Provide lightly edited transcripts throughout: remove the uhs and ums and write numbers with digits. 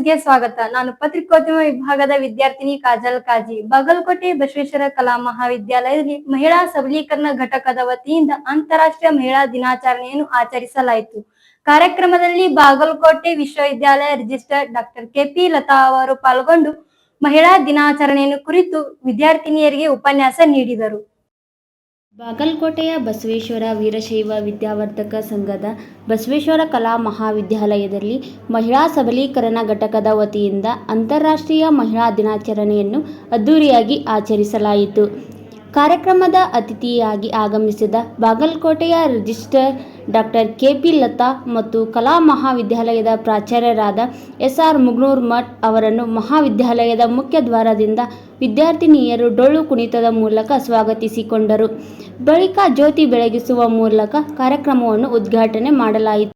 ನ್ಯೂಸ್ಗೆ ಸ್ವಾಗತ. ನಾನು ಪತ್ರಿಕೋದ್ಯಮ ವಿಭಾಗದ ವಿದ್ಯಾರ್ಥಿನಿ ಕಾಜಲ್ ಕಾಜಿ. ಬಾಗಲಕೋಟೆ ಬಸವೇಶ್ವರ ಕಲಾ ಮಹಾವಿದ್ಯಾಲಯದಲ್ಲಿ ಮಹಿಳಾ ಸಬಲೀಕರಣ ಘಟಕದ ವತಿಯಿಂದ ಅಂತಾರಾಷ್ಟ್ರೀಯ ಮಹಿಳಾ ದಿನಾಚರಣೆಯನ್ನು ಆಚರಿಸಲಾಯಿತು. ಕಾರ್ಯಕ್ರಮದಲ್ಲಿ ಬಾಗಲಕೋಟೆ ವಿಶ್ವವಿದ್ಯಾಲಯ ರಿಜಿಸ್ಟ್ರಾರ್ ಡಾಕ್ಟರ್ ಕೆಪಿ ಲತಾ ಅವರು ಪಾಲ್ಗೊಂಡು ಮಹಿಳಾ ದಿನಾಚರಣೆಯನ್ನು ಕುರಿತು ವಿದ್ಯಾರ್ಥಿನಿಯರಿಗೆ ಉಪನ್ಯಾಸ ನೀಡಿದರು. ಬಾಗಲಕೋಟೆಯ ಬಸವೇಶ್ವರ ವೀರಶೈವ ವಿದ್ಯಾವರ್ಧಕ ಸಂಘದ ಬಸವೇಶ್ವರ ಕಲಾ ಮಹಾವಿದ್ಯಾಲಯದಲ್ಲಿ ಮಹಿಳಾ ಸಬಲೀಕರಣ ಘಟಕದ ವತಿಯಿಂದ ಅಂತಾರಾಷ್ಟ್ರೀಯ ಮಹಿಳಾ ದಿನಾಚರಣೆಯನ್ನು ಅದ್ದೂರಿಯಾಗಿ ಆಚರಿಸಲಾಯಿತು. ಕಾರ್ಯಕ್ರಮದ ಅತಿಥಿಯಾಗಿ ಆಗಮಿಸಿದ ಬಾಗಲಕೋಟೆಯ ರಿಜಿಸ್ಟ್ರಾರ್ ಡಾಕ್ಟರ್ ಕೆಪಿ ಲತಾ ಮತ್ತು ಕಲಾ ಮಹಾವಿದ್ಯಾಲಯದ ಪ್ರಾಚಾರ್ಯರಾದ ಎಸ್.ಆರ್. ಮುಗ್ನೂರ್-ಮಠ್ ಅವರನ್ನು ಮಹಾವಿದ್ಯಾಲಯದ ಮುಖ್ಯ ದ್ವಾರದಿಂದ ವಿದ್ಯಾರ್ಥಿನಿಯರು ಡೊಳ್ಳು ಕುಣಿತದ ಮೂಲಕ ಸ್ವಾಗತಿಸಿಕೊಂಡರು. ಬಳಿಕ ಜ್ಯೋತಿ ಬೆಳಗಿಸುವ ಮೂಲಕ ಕಾರ್ಯಕ್ರಮವನ್ನು ಉದ್ಘಾಟನೆ ಮಾಡಲಾಯಿತು.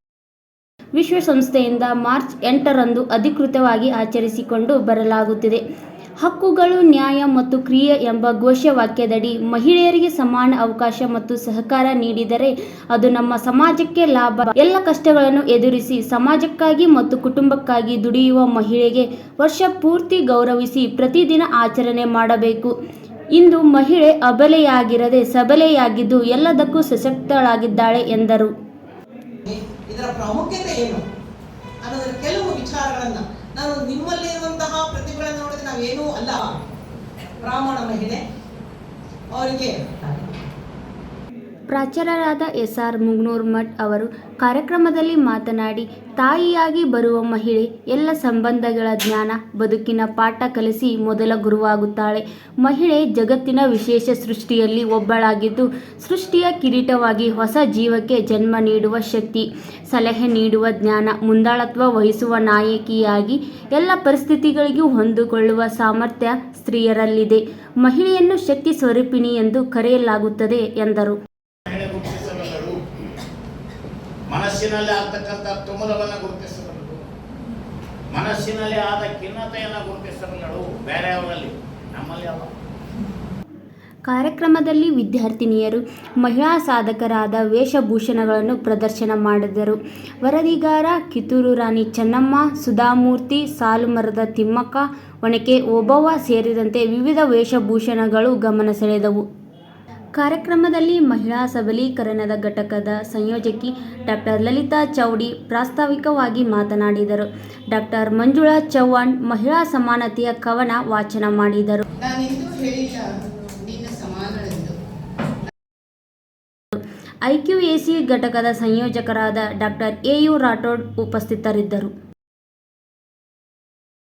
ವಿಶ್ವಸಂಸ್ಥೆಯಿಂದ ಮಾರ್ಚ್ 8ರಂದು ಅಧಿಕೃತವಾಗಿ ಆಚರಿಸಿಕೊಂಡು ಬರಲಾಗುತ್ತಿದೆ. ಹಕ್ಕುಗಳು, ನ್ಯಾಯ ಮತ್ತು ಕ್ರಿಯೆ ಎಂಬ ಘೋಷವಾಕ್ಯದಡಿ ಮಹಿಳೆಯರಿಗೆ ಸಮಾನ ಅವಕಾಶ ಮತ್ತು ಸಹಕಾರ ನೀಡಿದರೆ ಅದು ನಮ್ಮ ಸಮಾಜಕ್ಕೆ ಲಾಭ. ಎಲ್ಲ ಕಷ್ಟಗಳನ್ನು ಎದುರಿಸಿ ಸಮಾಜಕ್ಕಾಗಿ ಮತ್ತು ಕುಟುಂಬಕ್ಕಾಗಿ ದುಡಿಯುವ ಮಹಿಳೆಗೆ ವರ್ಷ ಪೂರ್ತಿ ಗೌರವಿಸಿ ಪ್ರತಿದಿನ ಆಚರಣೆ ಮಾಡಬೇಕು. ಇಂದು ಮಹಿಳೆ ಅಬಲೆಯಾಗಿರದೆ ಸಬಲೆಯಾಗಿದ್ದು ಎಲ್ಲದಕ್ಕೂ ಸಶಕ್ತಳಾಗಿದ್ದಾಳೆ ಎಂದರು. ಇದರ ಪ್ರಾಮುಖ್ಯತೆ ಏನು ಅನ್ನೋದರ ಕೆಲವು ವಿಚಾರಗಳನ್ನು ನಾನು ನಿಮ್ಮಲ್ಲಿರುವಂತಹ ಪ್ರತಿಭೆಗಳನ್ನು ನೋಡಿದ್ರೆ ನಾವೇನೂ ಅಲ್ಲ, ಬ್ರಾಹ್ಮಣ ಮಹಿಳೆ ಅವರಿಗೆ. ಪ್ರಾಚಾರ್ಯರಾದ ಎಸ್.ಆರ್. ಮುಗ್ನೂರ್-ಮಠ್ ಅವರು ಕಾರ್ಯಕ್ರಮದಲ್ಲಿ ಮಾತನಾಡಿ, ತಾಯಿಯಾಗಿ ಬರುವ ಮಹಿಳೆ ಎಲ್ಲ ಸಂಬಂಧಗಳ ಜ್ಞಾನ, ಬದುಕಿನ ಪಾಠ ಕಲಿಸಿ ಮೊದಲ ಗುರುವಾಗುತ್ತಾಳೆ. ಮಹಿಳೆ ಜಗತ್ತಿನ ವಿಶೇಷ ಸೃಷ್ಟಿಯಲ್ಲಿ ಒಬ್ಬಳಾಗಿದ್ದು, ಸೃಷ್ಟಿಯ ಕಿರೀಟವಾಗಿ ಹೊಸ ಜೀವಕ್ಕೆ ಜನ್ಮ ನೀಡುವ ಶಕ್ತಿ, ಸಲಹೆ ನೀಡುವ ಜ್ಞಾನ, ಮುಂದಾಳತ್ವ ವಹಿಸುವ ನಾಯಕಿಯಾಗಿ ಎಲ್ಲ ಪರಿಸ್ಥಿತಿಗಳಿಗೂ ಹೊಂದಿಕೊಳ್ಳುವ ಸಾಮರ್ಥ್ಯ ಸ್ತ್ರೀಯರಲ್ಲಿದೆ. ಮಹಿಳೆಯನ್ನು ಶಕ್ತಿ ಸ್ವರೂಪಿಣಿ ಎಂದು ಕರೆಯಲಾಗುತ್ತದೆ ಎಂದರು. ಮನಸ್ಸಿನಲ್ಲಿ ಆಗ್ತಕ್ಕಂಥ ತುಮಲವನ್ನು ಗುರುತಿಸಬಲ್ಲಳು, ಮನಸ್ಸಿನಲ್ಲಿ ಆದ ಖಿನ್ನತೆಯನ್ನು ಗುರುತಿಸಬಲ್ಲಳು. ಬೇರೆ ಅವರಲ್ಲಿ, ನಮ್ಮಲ್ಲಿ ಅಲ್ಲ. ಕಾರ್ಯಕ್ರಮದಲ್ಲಿ ವಿದ್ಯಾರ್ಥಿನಿಯರು ಮಹಿಳಾ ಸಾಧಕರಾದ ವೇಷಭೂಷಣಗಳನ್ನು ಪ್ರದರ್ಶನ ಮಾಡಿದರು. ವರದಿಗಾರ ಕಿತ್ತೂರು ರಾಣಿ ಚೆನ್ನಮ್ಮ, ಸುಧಾಮೂರ್ತಿ, ಸಾಲುಮರದ ತಿಮ್ಮಕ್ಕ, ಒನಕೆ ಓಬವ್ವ ಸೇರಿದಂತೆ ವಿವಿಧ ವೇಷಭೂಷಣಗಳು ಗಮನ ಸೆಳೆದವು. ಕಾರ್ಯಕ್ರಮದಲ್ಲಿ ಮಹಿಳಾ ಸಬಲೀಕರಣದ ಘಟಕದ ಸಂಯೋಜಕಿ ಡಾಕ್ಟರ್ ಲಲಿತಾ ಚೌಡಿ ಪ್ರಾಸ್ತಾವಿಕವಾಗಿ ಮಾತನಾಡಿದರು. ಡಾಕ್ಟರ್ ಮಂಜುಳಾ ಚವ್ಹಾಣ್ ಮಹಿಳಾ ಸಮಾನತೆಯ ಕವನ ವಾಚನ ಮಾಡಿದರು. IQAC ಘಟಕದ ಸಂಯೋಜಕರಾದ ಡಾಕ್ಟರ್ ಎ.ಯು. ರಾಠೋಡ್ ಉಪಸ್ಥಿತರಿದ್ದರು.